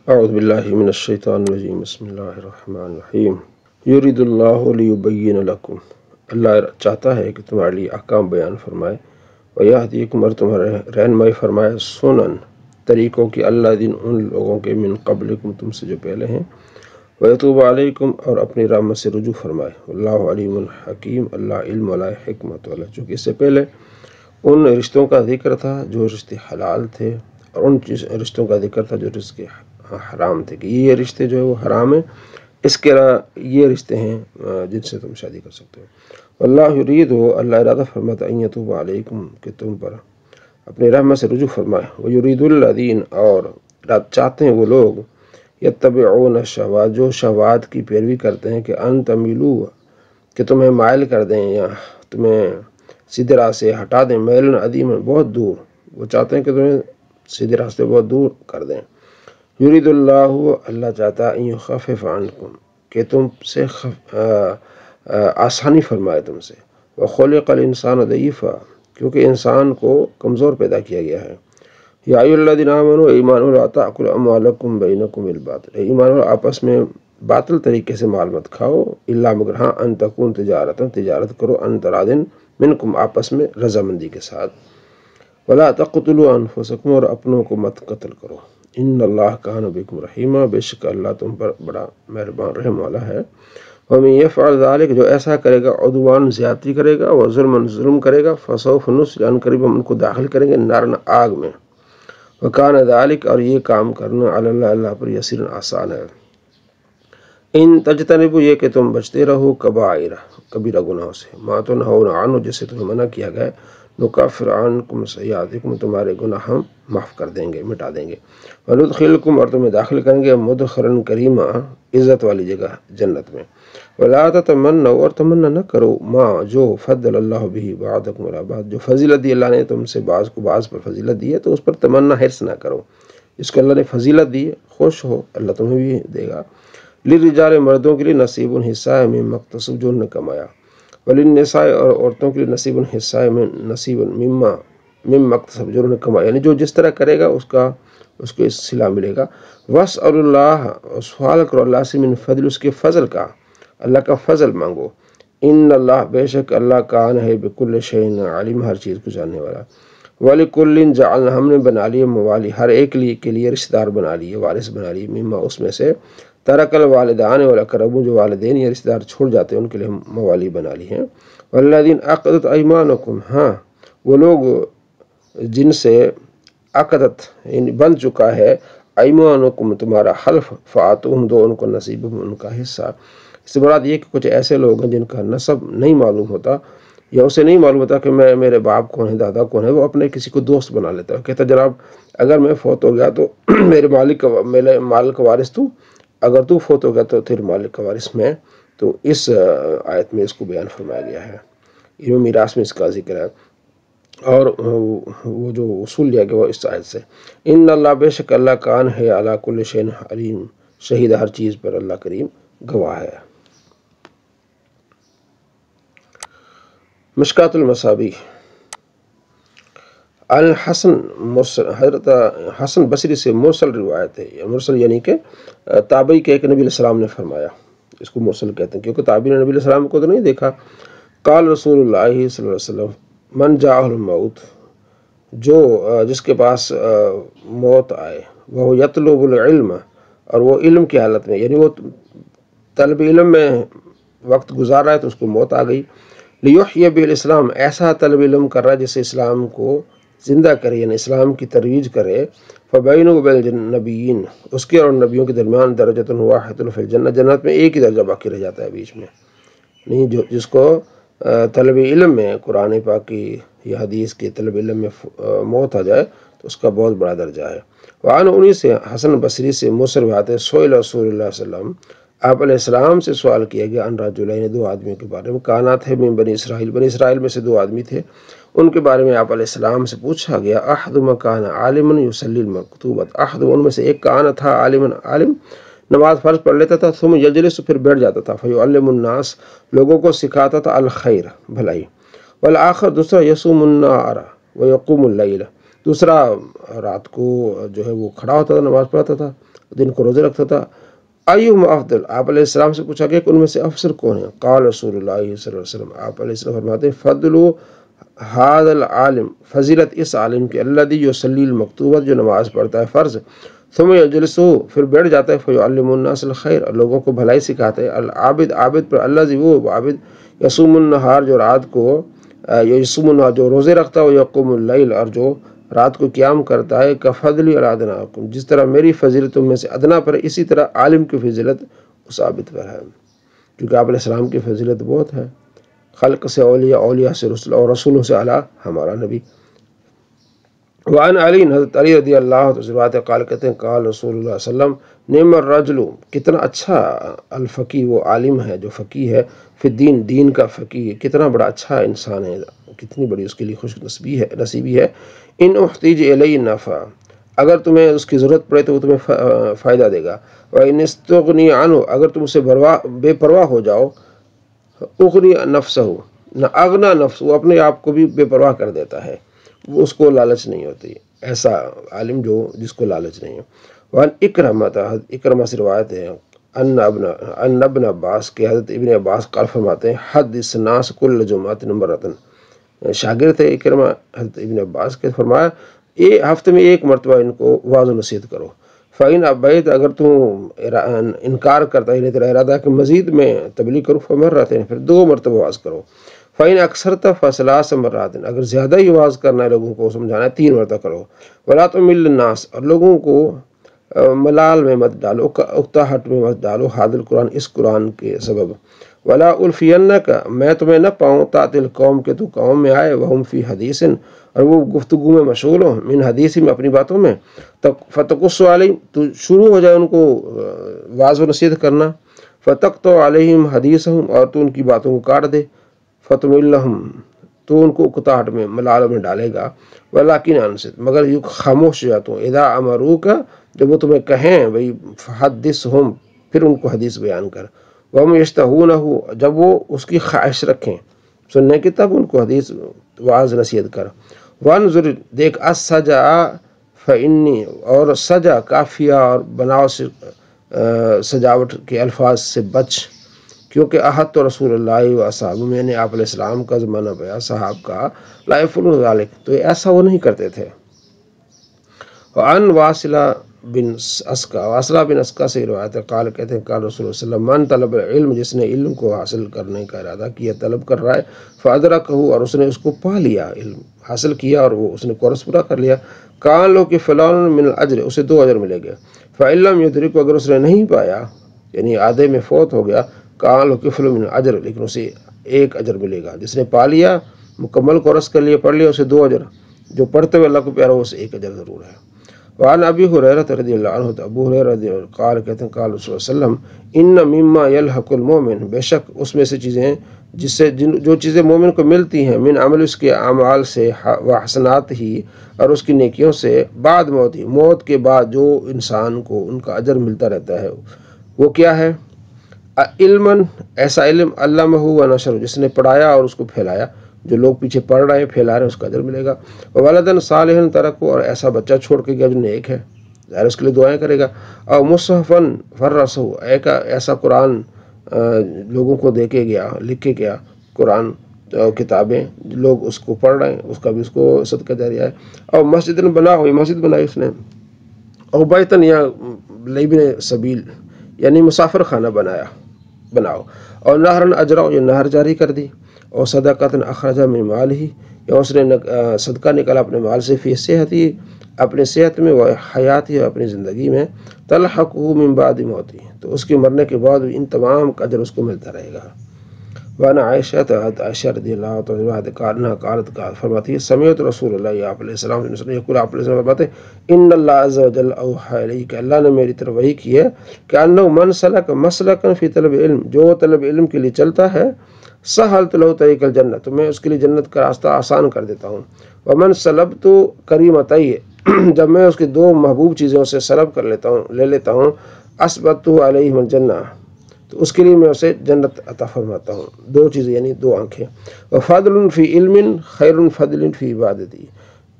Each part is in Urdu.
اعوذ باللہ من الشیطان الرجیم بسم اللہ الرحمن الرحیم یرید اللہ لیبین لکم، اللہ چاہتا ہے کہ تمہارے لیے احکام بیان فرمائے، ویہدیکم اور تمہارے رہنمائی فرمائے، سنن طریقوں کی اللہ دین ان لوگوں کے من قبلکم تم سے جو پہلے ہیں، ویتوب علیکم اور اپنی رحمت سے رجوع فرمائے، اللہ علیم الحکیم، اللہ علم والا حکمت والا۔ چونکہ اس سے پہلے ان رشتوں کا ذکر تھا جو رشتے حلال تھے، اور ان رشتوں کا ذکر تھا جو رشتے حرام تھے، کہ یہ رشتے جو ہے وہ حرام ہیں، اس کے علاوہ یہ رشتے ہیں جن سے تم شادی کر سکتے ہو۔ اللہ یرید ہو، اللہ ارادہ فرماتا ان یتوب علیکم کہ تم پر اپنی رحمت سے رجوع فرمائے، ویرید الذین اور چاہتے ہیں وہ لوگ یتبعون الشہوات جو شہوات کی پیروی کرتے ہیں، کہ ان تمیلوا کہ تمہیں مائل کر دیں یا تمہیں سیدھے راہ سے ہٹا دیں، میلن عظیم بہت دور، وہ چاہتے ہیں کہ تمہیں سیدھے راستے بہت دور کر دیں۔ یرید اللہ اللہ چاہتا ان یخفف عنکم کہ تم سے آسانی فرمائے تم سے، وخلق الانسان ضعیفا کیونکہ انسان کو کمزور پیدا کیا گیا ہے۔ یا ایھا الذین آمنوا ایمان والو لا تأکلوا اموالکم بینکم بالباطل، ایمان والو آپس میں باطل طریقے سے مال مت کھاؤ، الا مگر ہاں ان تکون تجارت کرو، ان تراض منکم آپس میں رضامندی کے ساتھ، ولا تقتلوا انفسکم اور اپنوں کو مت قتل کرو، ان اللہ کان بکم رحیما بے شک اللہ تم پر بڑا مہربان رحم والا ہے۔ ومن یفعل ذلک جو ایسا کرے گا، عدوان زیادتی کرے گا، ظلم کرے گا، فسوف نصلی ان قریب ہم ان کو داخل کریں گے نارن آگ میں، وکان ذلک اور یہ کام کرنا علی اللہ اللہ پر یسیر آسان ہے۔ ان تجتنبوا یہ کہ تم بچتے رہو کبیرہ گناہوں سے، ما تنہون عنہ جس سے تمہیں منع کیا گیا، نکفر عنکم سیئاتکم تمہارے گناہ ہم معاف کر دیں گے، مٹا دیں گے، وندخلکم اور تمہیں داخل کریں گے مدخلا کریما عزت والی جگہ جنت میں، ولا تتمنوا اور تمنا نہ کرو ما جو فضل اللہ به بعضکم علی بعض جو فضیلت دی اللہ نے تم سے بعض کو بعض پر فضیلت دی ہے، تو اس پر تمنا حرص نہ کرو، جس کو اللہ نے فضیلت دی ہے خوش ہو، اللہ تمہیں بھی دے گا۔ للرجال مردوں کے لیے نصیب حصہ ہے مما اکتسبوا جو انہوں نے کمایا، وللنساء اور عورتوں کے لیے نصیب حصہ ہے نصیب مما اکتسبوا جو انہوں نے کمایا، یعنی جو جس طرح کرے گا اس کو صلہ ملے گا۔ واسألوا اللہ سوال کرو اللہ سے من فضل اس کے فضل کا، اللہ کا فضل مانگو، ان اللہ بے شک اللہ کان ہے بکل شیء علیم ہر چیز کو جاننے والا۔ وَلِكُلٍّ جعلنا ہم نے بنا لیے موالی ہر ایک کے لیے رشتہ دار بنا لیے، وارث بنا لیے، مما اس میں سے ترک الوالدان والاقربون جو والدین یا رشتہ دار چھوڑ جاتے ہیں ان کے لیے ہم موالی بنا لی ہیں۔ والذین عقدت ایمانکم ہاں وہ لوگ جن سے عقدت یعنی بن چکا ہے ایمانکم تمہارا حلف، فآتوہم دو ان کو نصیبہم ان کا حصہ۔ اس سے مراد یہ کہ کچھ ایسے لوگ ہیں جن کا نسب نہیں معلوم ہوتا یا اسے نہیں معلوم ہوتا کہ میرے باپ کون ہے، دادا کون ہے، وہ اپنے کسی کو دوست بنا لیتا ہے، کہتا جناب اگر میں فوت ہو گیا تو میرے مال کا وارث تو، اگر تو فوت ہو گیا تو تیرے مالک کا وارث میں۔ تو اس آیت میں اس کو بیان فرمایا گیا ہے، علم میراث میں اس کا ذکر ہے، اور وہ جو اصول لیا گیا وہ اس آیت سے، ان اللہ بے شک اللہ کان ہے علی کل شیء علیم شہید ہر چیز پر اللہ کریم گواہ ہے۔ مشکات المصابیح الحسن مرسل حضرت حسن بصری سے مرسل روایت ہے، یا مرسل یعنی کہ تابعی کے ایک نبی علیہ السلام نے فرمایا، اس کو مرسل کہتے ہیں کیونکہ تابعی نے نبی علیہ السلام کو تو نہیں دیکھا۔ قال رسول اللہ صلی اللہ علیہ وسلم من جاءہ الموت جو جس کے پاس موت آئے، وہ یطلب العلم اور وہ علم کی حالت میں یعنی وہ طلب علم میں وقت گزار رہا ہے تو اس کو موت آ گئی، لیحیی بالاسلام ایسا طلب علم کر رہا ہے جسے اسلام کو زندہ کرے یعنی اسلام کی ترویج کرے، فبینہ وبین النبیین اس کے اور نبیوں کے درمیان درجۃ واحدۃ فی الجنہ جنت میں ایک ہی درجہ باقی رہ جاتا ہے بیچ میں، نہیں جس کو طلب علم میں قرآن پاک کی یا حدیث کے طلب علم میں موت آ جائے تو اس کا بہت بڑا درجہ ہے۔ وعن انہی سے حسن بصری سے مرسل بات ہے، سئل رسول اللہ صلی اللہ علیہ وسلم آپ علیہ السلام سے سوال کیا گیا ان رجلین دو آدمیوں کے بارے میں، کانات ہے من بنی اسرائیل میں سے دو آدمی تھے، ان کے بارے میں آپ علیہ السلام سے پوچھا گیا، احدہما کان عالما یصلی المکتوبۃ احد ان میں سے ایک کان تھا عالما عالم نماز فرض پڑھ لیتا تھا، ثم یجلس پھر بیٹھ جاتا تھا، فیعلم الناس لوگوں کو سکھاتا تھا الخیر بھلائی، والآخر دوسرا یصوم النہار ویقوم اللیل دوسرا رات کو جو ہے وہ کھڑا ہوتا تھا نماز پڑھتا تھا، دن کو روزے رکھتا تھا۔ ایہم افضل، آپ علیہ السلام سے پوچھا گیا کہ ان میں سے افضل کون ہے؟ قال رسول اللہ صلی اللہ علیہ وسلم، آپ علیہ السلام فرماتے ہیں فضل ھذا العالم، فضیلت اس عالم کی، الذی یصلی المکتوبۃ، جو نماز پڑھتا ہے فرض، ثم یجلس، پھر بیٹھ جاتا ہے، فیعلم الناس الخیر، لوگوں کو بھلائی سکھاتا ہے، العابد، عابد پر، الذی، وہ عابد، یصوم النہار، جو رات کو، یصوم النہار، جو روزے رکھتا ہے، ویقوم اللیل، اور جو رات کو قیام کرتا ہے، کفضلی علی ادناکم، جس طرح میری فضیلت تم میں سے ادنا پر، اسی طرح عالم کی فضیلت اس عابد پر ہے، کیونکہ آپ علیہ السلام کی فضیلت بہت ہے، خلق سے اولیاء، اولیاء سے رسول، اور رسولوں سے اعلیٰ ہمارا نبی۔ وعن علی، حضرت علی رضی اللہ عنہ سے بات ہے، قال، کہتے ہیں، قال رسول اللہ صلی اللہ علیہ وسلم، نعم الرجل، کتنا اچھا الفقی، وہ عالم ہے جو فقی ہے، فی الدین، دین کا فقی ہے، کتنا بڑا اچھا انسان ہے، کتنی بڑی اس کے لیے خوش نصیبی ہے، ان احتیج الی نفع، اگر تمہیں اس کی ضرورت پڑے تو وہ تمہیں فائدہ دے گا، وان استغنی عنہ، اگر تم اسے بے پرواہ ہو جاؤ، اغنی نفسہ، نہ اغنا نفس، وہ اپنے آپ کو بھی بے پرواہ کر دیتا ہے، اس کو لالچ نہیں ہوتی، ایسا عالم جو جس کو لالچ نہیں ہے۔ وان اکرمہ، اکرمہ سے روایت ہے، ان ابن عباس کے، حضرت ابن عباس قال فرماتے ہیں، حدث الناس کل جمعۃ مرۃ، شاگرد تھے اکرمہ حضرت ابن عباس کے، فرمایا ہفتے میں ایک مرتبہ ان کو واعظ و نصیحت کرو، فإن ابیت، اگر تم انکار کرتا ہے، تیرا ارادہ کہ مزید میں تبلیغ کرو، فمرتین، پھر 2 مرتبہ واعظ کرو، فإن اکثرت فثلاث مرات، اگر زیادہ ہی واعظ کرنا ہے، لوگوں کو سمجھانا ہے، 3 مرتبہ کرو، ولا تمل الناس، اور لوگوں کو ملال میں مت ڈالو، اکتاہٹ میں مت ڈالو، حاضر قرآن، اس قرآن کے سبب، ولا الفینک، میں تمہیں نہ پاؤں، تعطل قوم کے تو قوم میں آئے، وہم فی حدیث، اور وہ گفتگو میں مشغول ہوں، من حدیث، میں اپنی باتوں میں، فتقص علیہم، تو شروع ہو جائے ان کو واعظ و نصیحت کرنا، فتقطع علیہم حدیثہم، اور تو ان کی باتوں کو کاٹ دے، فتملہم، تو ان کو اکتاہٹ میں، ملال میں ڈالے گا، ولیکن انصت، مگر یہ خاموش ہو جا تو، اذا امروک، جب وہ تمہیں کہیں بھئی فحدثہم، پھر ان کو حدیث بیان کر، وہم یشتہونہ، جب وہ اس کی خواہش رکھیں سننے کی، تب ان کو حدیث واعظ نصیحت کر، وانظر، دیکھ، السجع فانی، اور سجع، کافیہ اور بناؤ سے، سجاوٹ کے الفاظ سے بچ، کیونکہ احد تو رسول اللہ و اصحاب، میں نے آپ علیہ السلام کا زمانہ پایا، صحاب کا، لا یفعلون ذلک، تو ایسا وہ نہیں کرتے تھے۔ وعن واصلہ بن اسقا، واصلہ بن اسقا سے روایت ہے، قال، کہتے ہیں، قال رسول اللہ صلی اللہ علیہ وسلم، من طلب العلم، جس نے علم کو حاصل کرنے کا ارادہ کیا، طلب کر رہا ہے، فادرکہ، اور اس نے اس کو پا لیا، علم حاصل کیا اور وہ اس نے کورس پورا کر لیا، کان لو کہ فلان من الاجر، اسے 2 اجر ملے گا، فإن لم یدرک، اگر اس نے نہیں پایا، یعنی آدھے میں فوت ہو گیا، کان لو کہ فلان من اجر، لیکن اسے 1 اجر ملے گا، جس نے پا لیا، مکمل کورس کر لیا، پڑھ لیا، اسے 2 اجر، جو پڑھتے ہوئے اللہ کو پیارا، اسے 1 اجر ضرور ہے۔ وعن ابی ہریرہ رضی اللہ عنہ، ابو ہریرہ رضی اللہ عنہ قال، کہتے ہیں، قال رسول اللہ صلی اللہ علیہ وسلم، ان مما یلحق المومن، بے شک اس میں سے چیزیں جس سے جو چیزیں مومن کو ملتی ہیں، من عمل، اس کے اعمال سے، وحسنات ہی، اور اس کی نیکیوں سے، بعد موت ہی، موت کے بعد جو انسان کو ان کا اجر ملتا رہتا ہے، وہ کیا ہے؟ علم، ایسا علم، علمہ و نشر، جس نے پڑھایا اور اس کو پھیلایا، جو لوگ پیچھے پڑھ رہے ہیں، پھیلا رہے ہیں، اس کا اجر ملے گا، ولدن صالحا ترکہ، اور ایسا بچہ چھوڑ کے گیا جو نیک ہے، ظاہر اس کے لیے دعائیں کرے گا، اور مصحفن فرسہ، ایسا قرآن لوگوں کو دے کے گیا، لکھ کے گیا، قرآن کتابیں لوگ اس کو پڑھ رہے ہیں، اس کا بھی اس کو صدقہ جاریہ ہے، اور مسجد بنا ہوئی، مسجد بنائی اس نے، اور بیتن، یا لیبن سبیل، یعنی مسافر خانہ بناؤ، اور نہرن اجرا، یہ نہر جاری کر دی، اور صدقۃ اخرجہ من مالہ، یا اس نے صدقہ نکالا اپنے مال سے، فی صحتی، اپنے صحت میں، وہ حیاتی، اپنی زندگی میں، تلحقہ من بعد موتی، تو اس کے مرنے کے بعد ان تمام کا اجر اس کو ملتا رہے گا۔ وانا عائشہ، عائشہ رضی اللہ عنہا قالت، فرماتی ہے، سمعت رسول اللہ، آپ علیہ السلام یقول، آپ علیہ السلام فرماتے ہیں، ان اللہ عز وجل اوحی الی، کہ اللہ نے میری طرف وحی کی ہے، کہ انہ من سلک مسلکا فی طلب علم، جو طلب علم کے لیے چلتا ہے، سہلت لہ طریق الجنت، تو میں اس کے لیے جنت کا راستہ آسان کر دیتا ہوں، ومن سلبت کریمتیہ، جب میں اس کی 2 محبوب چیزوں سے سلب کر لے لیتا ہوں، اثبتہ علیہ الجنہ، تو اس کے لیے میں اسے جنت عطا فرماتا ہوں، 2 چیزیں یعنی 2 آنکھیں، وفضل فی علم خیر فضل فی عبادتی،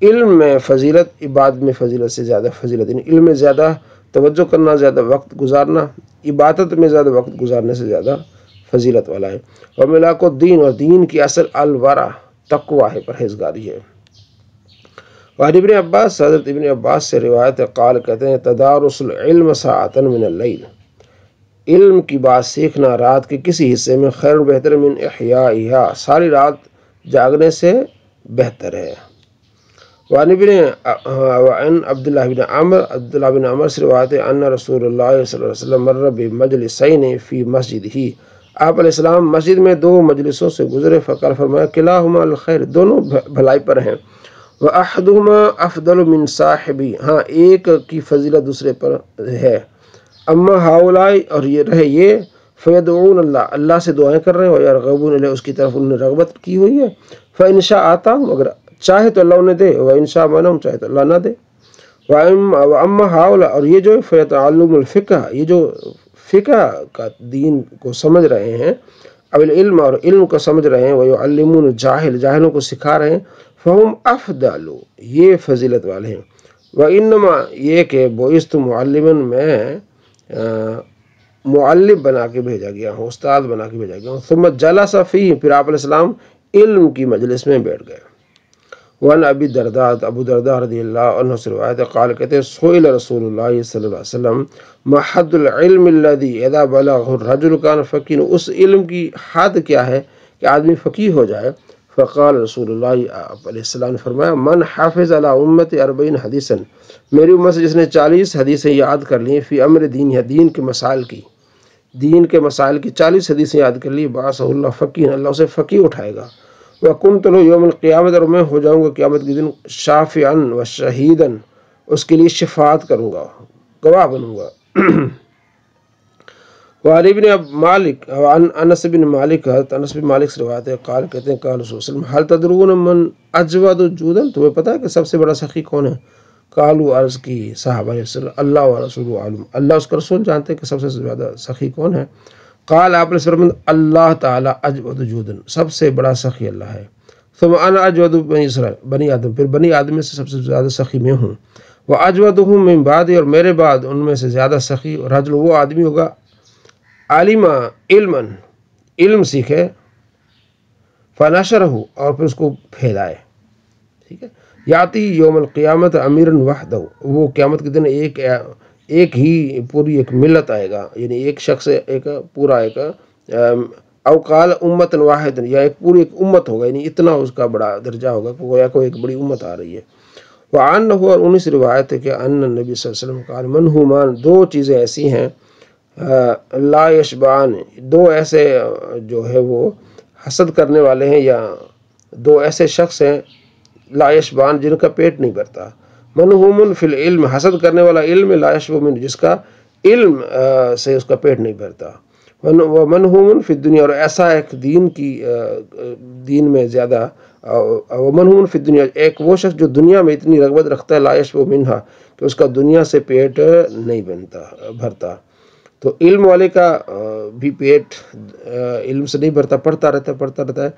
علم میں فضیلت، عبادت میں فضیلت سے زیادہ فضیلت، یعنی علم میں زیادہ توجہ کرنا، زیادہ وقت گزارنا، عبادت میں زیادہ وقت گزارنے سے زیادہ فضیلت والا ہے۔ اور ملاک الدین، اور دین کی اصل الورع تقوی ہے، پرہیزگاری ہے۔ وعن ابن عباس، حضرت ابن عباس سے روایت ہے، قال کہتے ہیں تدارس العلم ساعۃ من اللیل، علم کی بات سیکھنا رات کے کسی حصے میں خیر بہتر من احیائها، ساری رات جاگنے سے بہتر ہے۔ وعن عبداللہ بن عمر سے روایت ہے ان رسول اللہ صلی اللہ علیہ وسلم مر بمجلسین فی مسجدہ، آپ علیہ السلام مسجد میں دو مجلسوں سے گزرے، فقال فرمایا کلاہما الخیر، دونوں بھلائی پر ہیں، وَأَحَدُهُمَا أَفْضَلُ مِنْ صَاحِبِهِ، ہاں ایک کی فضیلت دوسرے پر ہے، اما ہؤلاء، اور یہ رہے یہ، فیدعون اللہ، اللہ سے دعائیں کر رہے ہیں، وَيَرْغَبُونَ إِلَيْهِ، اس کی طرف انہوں نے رغبت کی ہوئی ہے، فَإِنْ شَاءَ آتَاهُمْ، اگر چاہے تو اللہ انہیں دے، وَإِنْ شَاءَ مَنَعَهُمْ، چاہے تو اللہ نہ دے، وَأَمَّا هؤلاء، اور یہ جو فَيَتَعَلُّمُ الْفِقْهَ، یہ جو فقہ کا دین کو سمجھ رہے ہیں، اب العلم، اور علم کو سمجھ رہے ہیں، وَيُعَلِّمُونَ الجاہل، جاہلوں کو سکھا رہے ہیں، فَهُمْ أَفْضَلُ، یہ فضیلت والے ہیں، وَإِنَّمَا، یہ کہ بُعِثْتُ مُعَلِّمًا، میں معلم بنا کے بھیجا گیا ہوں، استاد بنا کے بھیجا گیا ہوں، ثم جلس فیہ، پھر آپ علیہ السلام علم کی مجلس میں بیٹھ گئے۔ وعن ابی الدرداء، ابو الدرداء رضی اللہ عنہ سے روایت ہے، قال کہتے ہیں سئل رسول اللہ صلی اللہ علیہ وسلم ما حد العلم الذي اذا بلغه الرجل كان فقيها، اس علم کی حد کیا ہے کہ آدمی فقیہ ہو جائے؟ فقال رسول اللہ، آپ علیہ السلام نے فرمایا من حافظ علی امت 40 حدیثا، میری امت سے جس نے 40 حدیثیں یاد کر لی فی امر دین، یا دین کے مسائل کی، دین کے مسائل کی 40 حدیثیں یاد کر لی، بعثہ اللہ فقیہ، اللہ اسے فقیہ اٹھائے گا، وَكُنْتُ لَهُ يَوْمَ الْقِيَامَةِ، اور میں ہو جاؤں گا قیامت کے دن شافعاً وشہیداً، اس کے لیے شفاعت کروں گا، گواہ بنوں گا۔ وعن ابن مالک، وعن انس بن مالک، حضرت انس بن مالک سے روایت ہے، قال کہتے ہیں قال رسول اللہ علیہ وسلم هل تدرون من اجود جودا، تمہیں پتہ ہے کہ سب سے بڑا سخی کون ہے؟ قالوا، عرض کی صحابہ نے، اللہ ورسولہ عالم، اللہ اس کا رسول جانتے ہیں کہ سب سے زیادہ سخی کون ہے؟ قال، آپ نے فرمایا اللہ تعالی اجود جودن، سب سے بڑا سخی اللہ ہے، ثم انا اجود بنی آدم، پھر بنی آدم میں سے سب سے زیادہ سخی میں ہوں، واجودہم من بعد، اور میرے بعد ان میں سے زیادہ سخی رجل، وہ آدمی ہوگا عالم علما، علم سیکھے، فنشرہ، اور پھر اس کو پھیلائے، ٹھیک ہے، یاتی یوم القیامت امیرا وحدہ، وہ قیامت کے دن ایک ہی پوری ایک ملت آئے گا، یعنی ایک شخص، ایک پورا ایک او قال امت واحد، یا ایک پوری ایک امت ہوگا، یعنی اتنا اس کا بڑا درجہ ہوگا کہ گویا کو ایک بڑی امت آ رہی ہے۔ وعنہ، اور انہی سے روایت ہے کہ ان نبی صلی اللہ علیہ وسلم قال من ہمان، دو چیزیں ایسی ہیں لا یشبعان، دو ایسے جو ہے وہ حسد کرنے والے ہیں، یا دو ایسے شخص ہیں لا یشبعان، جن کا پیٹ نہیں بھرتا، منہوم فی العلم، حسد کرنے والا علم، لا یشبع من، جس کا علم سے اس کا پیٹ نہیں بھرتا، ومنہوم فی الدنیا، اور ایسا ایک دین میں زیادہ، ومنہوم فی الدنیا، ایک وہ شخص جو دنیا میں اتنی رغبت رکھتا ہے، لا یشبع منہا، کہ اس کا دنیا سے پیٹ نہیں بھرتا۔ تو علم والے کا بھی پیٹ علم سے نہیں بھرتا، پڑھتا رہتا ہے،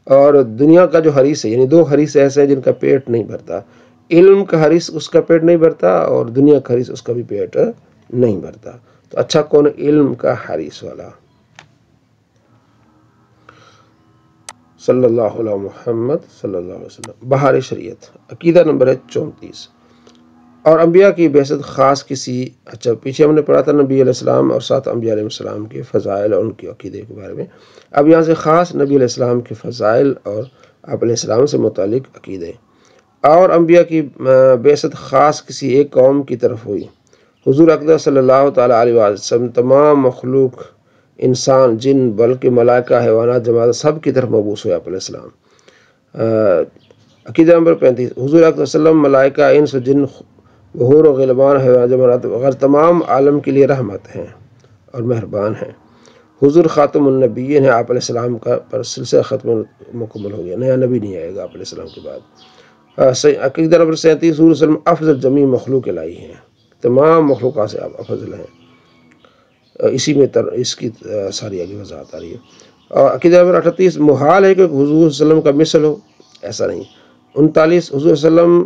اور دنیا کا جو حریص ہے، یعنی دو حریص ایسے ہیں جن کا پیٹ نہیں بھرتا، علم کا حریص اس کا پیٹ نہیں بھرتا، اور دنیا کا حریص اس کا بھی پیٹ نہیں بھرتا۔ تو اچھا کون؟ علم کا حریص والا۔ صلی اللہ علیہ محمد صلی اللہ علیہ وسلم۔ بہار شریعت، عقیدہ نمبر ہے 34۔ اور انبیاء کی بعثت خاص کسی، اچھا پیچھے ہم نے پڑھا تھا نبی علیہ السلام اور 7 انبیاء علیہ السلام کے فضائل اور ان کے عقیدے کے بارے میں، اب یہاں سے خاص نبی علیہ السلام کے فضائل اور آپ علیہ السلام سے متعلق عقیدے۔ اور انبیاء کی بعثت خاص کسی ایک قوم کی طرف ہوئی، حضور اقدس صلی اللہ تعالیٰ علیہ وسلم تمام مخلوق، انسان، جن، بلکہ ملائکہ، حیوانات، جماعت، سب کی طرف مبعوث ہوئے آپ علیہ السلام۔ عقیدہ نمبر 35، حضور اقدس صلی اللہ علیہ وسلم ملائکہ، انس و جن، حور و غلمان، حیوانات، جماعت وغیرہ تمام عالم کے لیے رحمت ہیں اور مہربان ہیں۔ حضور خاتم النبیین ہیں، آپ علیہ السلام کا پر سلسلہ ختم مکمل ہو گیا، نیا نبی نہیں آئے گا آپ علیہ السلام کے بعد۔ عقیدہ نمبر 37، حضور صلی اللہ علیہ وسلم افضل جمیع مخلوق الہی ہیں، تمام مخلوقات سے آپ افضل ہیں، اسی میں اس کی ساری آگے وضاحت آ رہی ہے۔ اور عقیدہ نمبر 38، محال ہے کہ حضور صلی اللہ علیہ وسلم کا مثل ہو، ایسا نہیں۔ 39، حضور صلی اللہ علیہ وسلم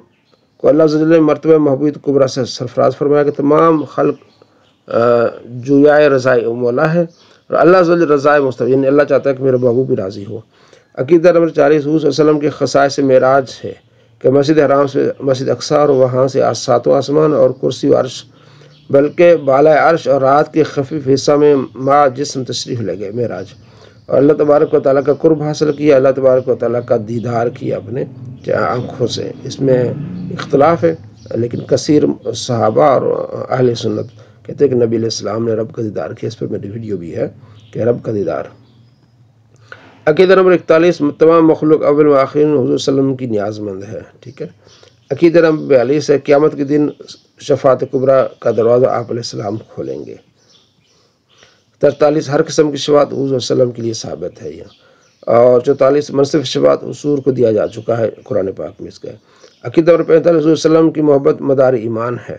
کو اللہ عز و جل نے مرتبہ محبوبیت کبریٰ سے سرفراز فرمایا کہ تمام خلق جویائے رضائے مولا ہے، اور اللہ عز و جل رضائے مستوی، یعنی اللہ چاہتا ہے کہ میرا محبوب بھی راضی ہو۔ عقیدہ نمبر 40 حضور صلی اللہ علیہ وسلم کے خصائص معراج ہے کہ مسجد حرام سے مسجد اقصی اور وہاں سے ساتوں آسمان اور کرسی و عرش، بلکہ بالائے عرش اور رات کے خفیف حصہ میں ما جسم تشریف لے گئے معراج، اور اللہ تبارک و تعالیٰ کا قرب حاصل کیا، اللہ تبارک و تعالیٰ کا دیدار کیا اپنے آنکھوں سے۔ اس میں اختلاف ہے، لیکن کثیر صحابہ اور اہل سنت کہتے ہیں کہ نبی علیہ السلام نے رب کا دیدار کیا۔ اس پر میری ویڈیو بھی ہے کہ رب کا دیدار۔ عقیدہ نمبر 41 تمام مخلوق اول و آخر حضور صلی اللہ علیہ وسلم کی نیاز مند ہے، ٹھیک ہے۔ عقیدہ نمبر 42 ہے قیامت کے دن شفاعت کبریٰ کا دروازہ آپ علیہ السلام کھولیں گے۔ 43 ہر قسم کی شفاعت حضور صلی اللہ علیہ وسلم کے لیے ثابت ہے یہاں، اور 44 منصف شفاعت حضور کو دیا جا چکا ہے قرآن پاک میں اس کا۔ عقیدہ نمبر 45 حضور صلی اللہ علیہ وسلم کی محبت مدار ایمان ہے۔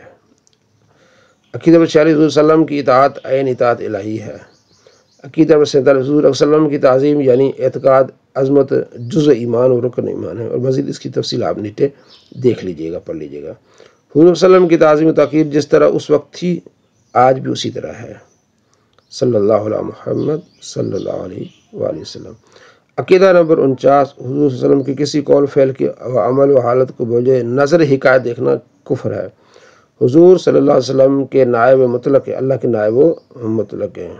عقیدہ نمبر 46 حضور صلی اللہ علیہ وسلم کی اطاعت عین اطاعت الہی ہے۔ عقیدہ نمبر 47 حضور صلی اللہ علیہ وسلم کی تعظیم یعنی اعتقاد عظمت جزء ایمان اور رکن ایمان ہے، اور مزید اس کی تفصیل آپ نیچے دیکھ لیجئے گا، پڑھ لیجئے گا۔ حضور صلی اللہ علیہ وسلم کی تعظیم و تقریر جس طرح اس وقت تھی آج بھی اسی طرح ہے، صلی اللہ علیہ محمد صلی اللہ علیہ وآلہ وسلم۔ عقیدہ نمبر 49 حضور صلی اللہ علیہ وسلم کی کسی قول فعل کے عمل و حالت کو بوجھے نظر حکایت دیکھنا کفر ہے۔ حضور صلی اللہ علیہ وسلم کے نائب مطلق ہے، اللہ کے نائب و مطلق ہیں۔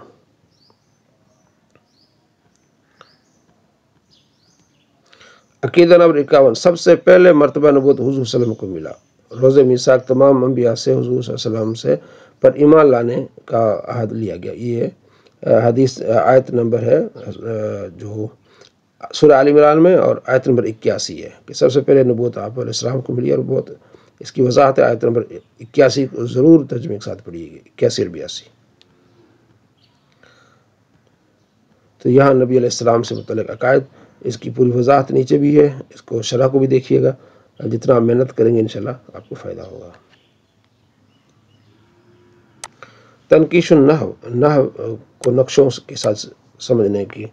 عقیدہ نمبر 51 سب سے پہلے مرتبہ نبوت حضور صلی اللہ علیہ وسلم کو ملا۔ روز میثاق تمام انبیاء سے حضور صلی اللہ علیہ وسلم سے پر ایمان لانے کا عہد لیا گیا۔ یہ حدیث آیت نمبر ہے جو سورہ آل عمران میں، اور آیت نمبر 81 ہے کہ سب سے پہلے نبوت آپ علیہ السلام کو ملی، اور بہت اس کی وضاحت ہے آیت نمبر 81 کو ضرور ترجمے کے ساتھ پڑھیے گی، 81 اور 82۔ تو یہاں نبی علیہ السلام سے متعلق عقائد، اس کی پوری وضاحت نیچے بھی ہے، اس کو شرح کو بھی دیکھیے گا، جتنا آپ محنت کریں گے انشاءاللہ آپ کو فائدہ ہوگا۔ تنقیش النحو، نحو کو نقشوں کے ساتھ سمجھنے کی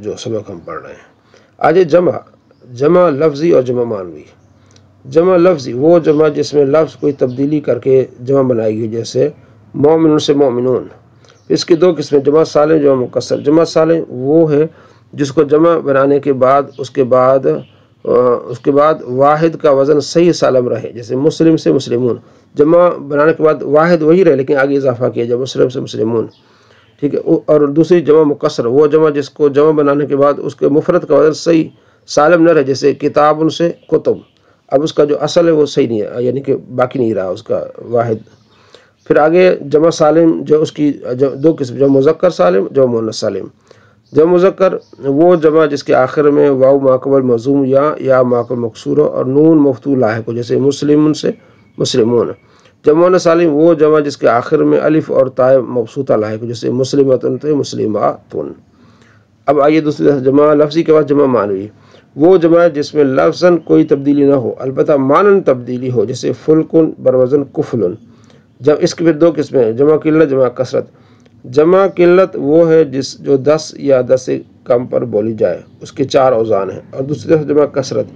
جو سبق ہم پڑھ رہے ہیں۔ آج جمع لفظی اور جمع معنوی۔ جمع لفظی وہ جمع جس میں لفظ کوئی تبدیلی کر کے جمع بنائی گئی، جیسے مومن سے مومنون۔ اس کی دو قسمیں، جمع سالم، جمع مکسر۔ جمع سالم وہ ہے جس کو جمع بنانے کے بعد اس کے بعد واحد کا وزن صحیح سالم رہے، جیسے مسلم سے مسلمون۔ جمع بنانے کے بعد واحد وہی رہے لیکن آگے اضافہ کیا جائے، مسلم سے مسلمون، ٹھیک ہے۔ اور دوسری جمع مکسر وہ جمع جس کو جمع بنانے کے بعد اس کے مفرد کا وزن صحیح سالم نہ رہے، جیسے کتاب سے کتب۔ اب اس کا جو اصل ہے وہ صحیح نہیں ہے، یعنی کہ باقی نہیں رہا اس کا واحد۔ پھر آگے جمع سالم جو اس کی دو قسم، جمع مذکر سالم، جمع مؤنث سالم۔ جمع مذکر وہ جمع جس کے آخر میں واو ماقبل مضموم یا ماقبل مکسور ہو اور نون مفتوح لاحق ہو، جیسے مسلم سے مسلمون۔ جمع مؤنث سالم وہ جمع جس کے آخر میں الف اور تاء مبسوطہ لاحق ہو، جیسے مسلمتن سے مسلماتن۔ اب آئیے دوسری جمع لفظی کے بعد جمع معنوی، وہ جمع جس میں لفظاً کوئی تبدیلی نہ ہو البتہ معنن تبدیلی ہو، جیسے فلکن بروزن کفلن۔ جب اس کی پھر دو قسمیں، جمع قلت، جمع کثرت۔ جمع قلت وہ ہے جو 10 یا 10 سے کم پر بولی جائے، اس کے 4 اوزان ہیں، اور دوسری طرف جمع کثرت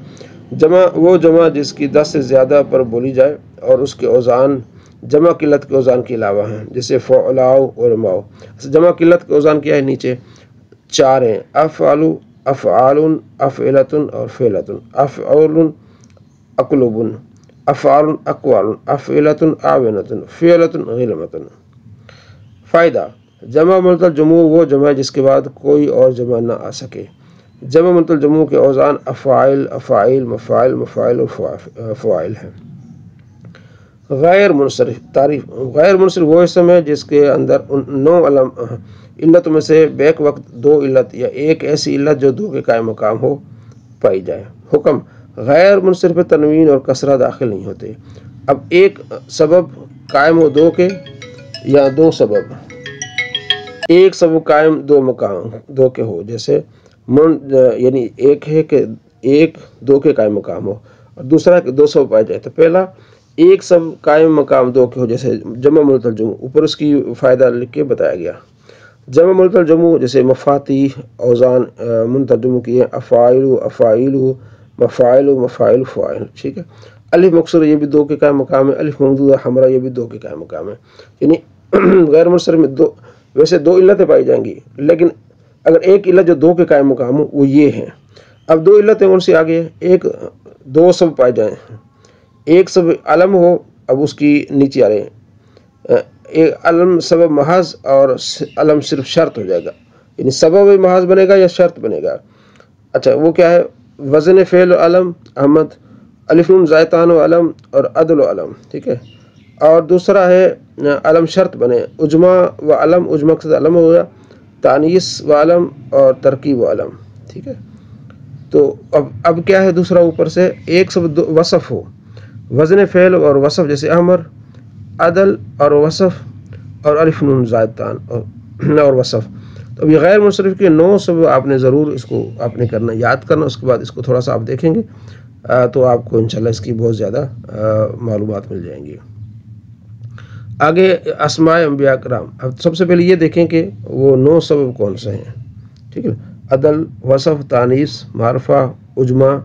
وہ جمع جس کی 10 سے زیادہ پر بولی جائے اور اس کے اوزان جمع قلت کے اوزان کے علاوہ ہیں، جیسے فعلاؤ اور ماؤ۔ جمع قلت کے اوزان کیا ہے؟ نیچے 4 ہیں، افعلو، افعالن، افعلتن اور فعلتن۔ افعول اقلبن، افعال اقوال، افعلتن اعونتن، فعلتن غلمتن۔ فائدہ: جمع منطق جموع وہ جمع جس کے بعد کوئی اور جمع نہ آ سکے۔ جمع منطق جموع کے اوزان افعال، افاعیل، مفاعل، مفاعل اور فواعل ہیں۔ غیر منصرف تعریف: غیر منصرف وہ اسم ہے جس کے اندر 9 علتوں میں سے بیک وقت 2 علت یا ایک ایسی علت جو 2 کے قائم مقام ہو پائی جائے۔ حکم: غیر منصرف میں تنوین اور کسرہ داخل نہیں ہوتے۔ اب ایک سبب قائم ہو 2 کے، یا 2 سبب، ایک سبب قائم 2 مقام 2 کے ہو، جیسے یعنی ایک ہے کہ 1 2 کے قائم مقام ہو، اور دوسرا کہ 2 سبب پائے جائے۔ تو پہلا ایک سبب قائم مقام 2 کے ہو، جیسے جمع منطق جموع، اوپر اس کی فائدہ لکھ کے بتایا گیا۔ جمع منطق جموع جیسے مفاتیح، اوزان منطق جموع کی ہیں افاعل، افاعیل، مفاعل، مفاعل، فواعل، ٹھیک ہے۔ الف مکسور یہ بھی دو کے قائم مقام ہے، الف ممدودہ حمرا یہ بھی دو کے قائم مقام ہے، یعنی غیر منصرف میں دو، ویسے دو علتیں پائی جائیں گی، لیکن اگر ایک علت جو دو کے قائم مقام ہو وہ یہ ہے۔ اب دو علتیں ان سے آگے ایک دو سب پائے جائیں، ایک سب علم ہو، اب اس کی نیچے آ رہے ہیں، ایک علم سبب محض اور علم صرف شرط ہو جائے گا، یعنی سبب محض بنے گا یا شرط بنے گا۔ اچھا وہ کیا ہے؟ وزن فعل و علم احمد، الف نون زائتان و علم اور عدل و علم، ٹھیک ہے۔ اور دوسرا ہے علم شرط بنے، اجماع و علم، اجماع سے علم ہو گیا، تانیث و علم اور ترکیب و علم، ٹھیک ہے۔ تو اب کیا ہے دوسرا اوپر سے ایک سب وصف ہو، وزن فعل اور وصف جیسے امر، عدل اور وصف اور الف نون زائدتان اور وصف۔ تو اب یہ غیر منصرف کے 9 سب آپ نے ضرور اس کو آپ نے کرنا، یاد کرنا، اس کے بعد اس کو تھوڑا سا آپ دیکھیں گے تو آپ کو انشاءاللہ اس کی بہت زیادہ معلومات مل جائیں گی۔ آگے اسماء انبیاء کرام، اب سب سے پہلے یہ دیکھیں کہ وہ 9 سبب کون سے ہیں، ٹھیک ہے۔ عدل، وصف، تانیث، معرفہ، اجماع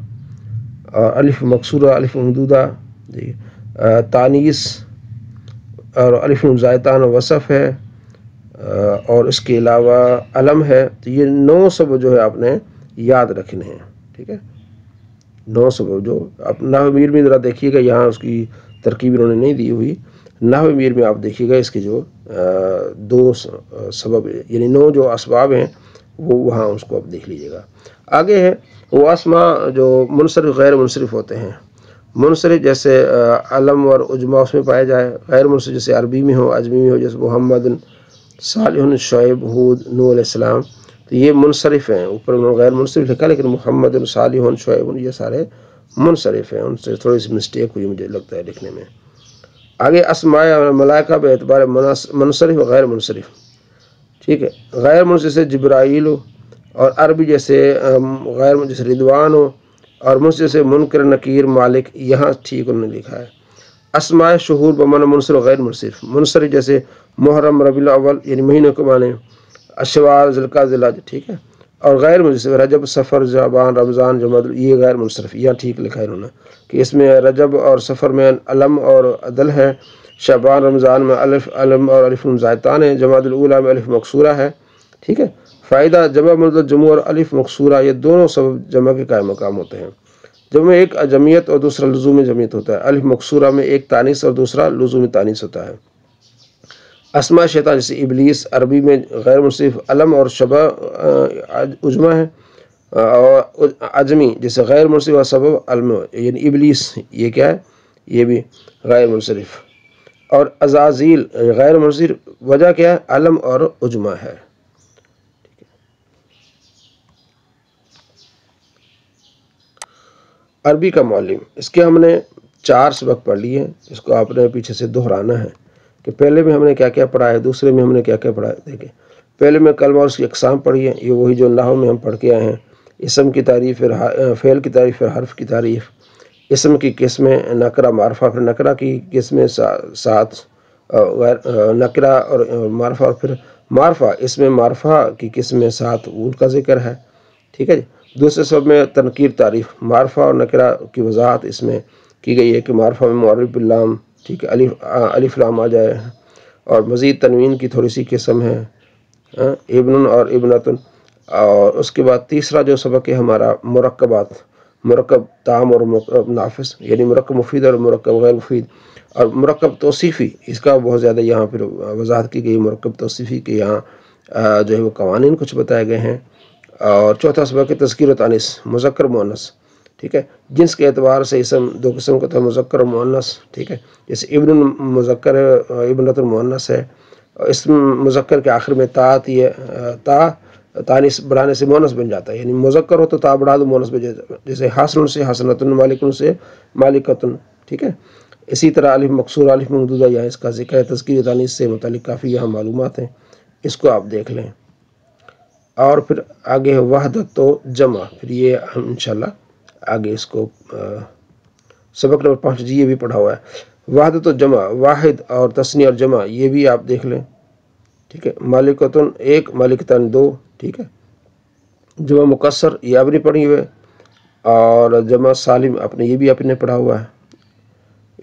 اور الف مکسورہ، الف ممدودہ، تانیث اور الف زائدان وصف ہے، اور اس کے علاوہ علم ہے۔ تو یہ 9 سبب جو ہے آپ نے یاد رکھنے ہیں، ٹھیک ہے۔ 9 سبب جو آپ نحو میر میں ذرا دیکھیے گا، یہاں اس کی ترکیب انہوں نے نہیں دی ہوئی، نحو میر میں آپ دیکھیے گا اس کے جو 2 سبب یعنی 9 جو اسباب ہیں وہ وہاں اس کو آپ دیکھ لیجیے گا۔ آگے ہے وہ اسماء جو منصرف غیر منصرف ہوتے ہیں، منصرف جیسے علم اور اجماع اس میں پائے جائے، غیر منصرف جیسے عربی میں ہو، عجمی میں ہو، جیسے محمد، صالح، شعیب، ہود، نوح علیہ السلام، تو یہ منصرف ہیں، اوپر انہوں نے غیر منصرف لکھا لیکن محمد، صالح، شعیب یہ سارے منصرف ہیں، ان سے تھوڑی سی مسٹیک ہوئی مجھے لگتا ہے لکھنے میں۔ آگے اسماء ملائکہ بے اعتبار منصرف و غیر منصرف، ٹھیک ہے۔ غیر منصرف جیسے جبرائیل ہو، اور عربی جیسے غیر جیسے رضوان ہو، اور منصرف جیسے منکر، نکیر، مالک، یہاں ٹھیک انہوں نے لکھا ہے۔ اسماء شہور بمعنی منصرف و غیر منصرف، منصرف جیسے محرم، ربیع الاول یعنی مہینوں کے معنی، اشوال، ذوالقعدہ، ذوالحج، ٹھیک ہے۔ اور غیر منصرف رجب، صفر، شعبان، رمضان، جمادی، یہ غیر منصرف، یہاں ٹھیک لکھا ہے انہوں نے کہ اس میں رجب اور صفر میں علم اور عدل ہے، شعبان رمضان میں الف علم اور الف زائدتان ہے، جمادی الاولیٰ میں الف مکسورہ ہے، ٹھیک ہے۔ فائدہ جمع مطلق جمع اور الف مکسورہ یہ دونوں سبب جمع کے قائم مقام ہوتے ہیں۔ جمع میں ایک جمعیت اور دوسرا لزوم جمعیت ہوتا ہے، الف مکسورہ میں ایک تانیث اور دوسرا لزوم تانیث ہوتا ہے۔ اسماء شیطان جیسے ابلیس، عربی میں غیر منصرف، علم اور شبہ اجمع ہے، اور عجمی جیسے غیر منصرف اور سبب علم یعنی ابلیس، یہ کیا ہے؟ یہ بھی غیر منصرف۔ اور عزازیل غیر منصرف، وجہ کیا ہے؟ علم اور اجمع ہے۔ عربی کا معلم، اس کے ہم نے 4 سبق پڑھ لیے ہیں، اس کو آپ نے پیچھے سے دہرانا ہے کہ پہلے میں ہم نے کیا کیا پڑھا ہے، دوسرے میں ہم نے کیا کیا پڑھا ہے۔ دیکھیں پہلے میں کلمہ اور اس کی اقسام پڑھی ہے، یہ وہی جو نحو میں ہم پڑھ کے آئے ہیں، اسم کی تعریف، پھر فعل کی تعریف، پھر حرف کی تعریف، اسم کی قسمیں، نکرہ، معرفہ، پھر نکرہ کی قسمیں ساتھ، نکرہ اور معرفہ، اور پھر معرفہ، اس میں معرفہ کی قسمیں ساتھ ان کا ذکر ہے، ٹھیک ہے جی۔ دوسرے سب میں تنکیر تعریف، معرفہ اور نکرہ کی وضاحت اس میں کی گئی ہے کہ معرفہ میں معرف باللام، ٹھیک ہے، الف لام آ جائے، اور مزید تنوین کی تھوڑی سی قسم ہے، ابن اور ابنتن۔ اور اس کے بعد تیسرا جو سبق ہے ہمارا مرکبات، مرکب تام اور مرکب نافذ، یعنی مرکب مفید اور مرکب غیر مفید، اور مرکب توصیفی، اس کا بہت زیادہ یہاں پھر وضاحت کی گئی، مرکب توصیفی کے یہاں جو ہے وہ قوانین کچھ بتائے گئے ہیں۔ اور چوتھا سبق ہے تذکیر و تانیث، مذکر مؤنث، ٹھیک ہے، جنس کے اعتبار سے اسم 2 قسم کا تھا، مذکر و مؤنث، ٹھیک ہے، جیسے ابن مذکر ہے، ابنۃ المؤنث ہے، اسم مذکر کے آخر میں تا آتی ہے، تا تانیث بڑھانے سے مؤنث بن جاتا ہے، یعنی مذکر ہو تو تا بڑھا دو مؤنث بن جاتا ہے، جیسے حسن سے حسنۃن، مالکن سے مالکۃن، ٹھیک ہے۔ اسی طرح الف مکسور، الف ممدودہ، یہاں اس کا ذکر ہے، تذکیر تانیث سے متعلق کافی یہاں معلومات ہیں، اس کو آپ دیکھ لیں۔ اور پھر آگے ہے وحدت و جمع، پھر یہ ہم انشاءاللہ آگے اس کو سبق نمبر 5 جی یہ بھی پڑھا ہوا ہے۔ وحدت و جمع، واحد اور تثنیہ اور جمع یہ بھی آپ دیکھ لیں، ٹھیک ہے۔ مالکتن 1، مالکتن 2، ٹھیک ہے۔ جمع مکسر یہ آپ نے پڑھی ہوئے، اور جمع سالم یہ بھی آپ نے پڑھا ہوا ہے۔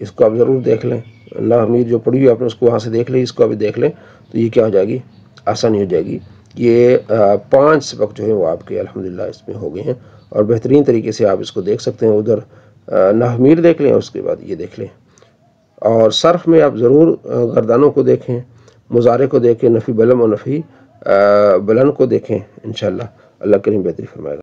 اس کو آپ ضرور دیکھ لیں، نحو امید جو پڑھی ہوئی آپ نے اس کو وہاں سے دیکھ لیں، اس کو ابھی دیکھ لیں تو یہ کیا ہو جائے گی، آسانی ہو جائے گی. یہ 5 سبق جو ہیں وہ آپ کے الحمدللہ اس میں ہو گئے ہیں، اور بہترین طریقے سے آپ اس کو دیکھ سکتے ہیں. ادھر نحو امید دیکھ لیں اور اس کے بعد یہ دیکھ لیں. اور صرف میں آپ ضرور گردانوں کو دیکھیں، مضارع کو دیکھیں، نفی بلم اور نفی بلند کو دیکھیں. انشاءاللہ اللہ کریم بہتری فرمائے گا.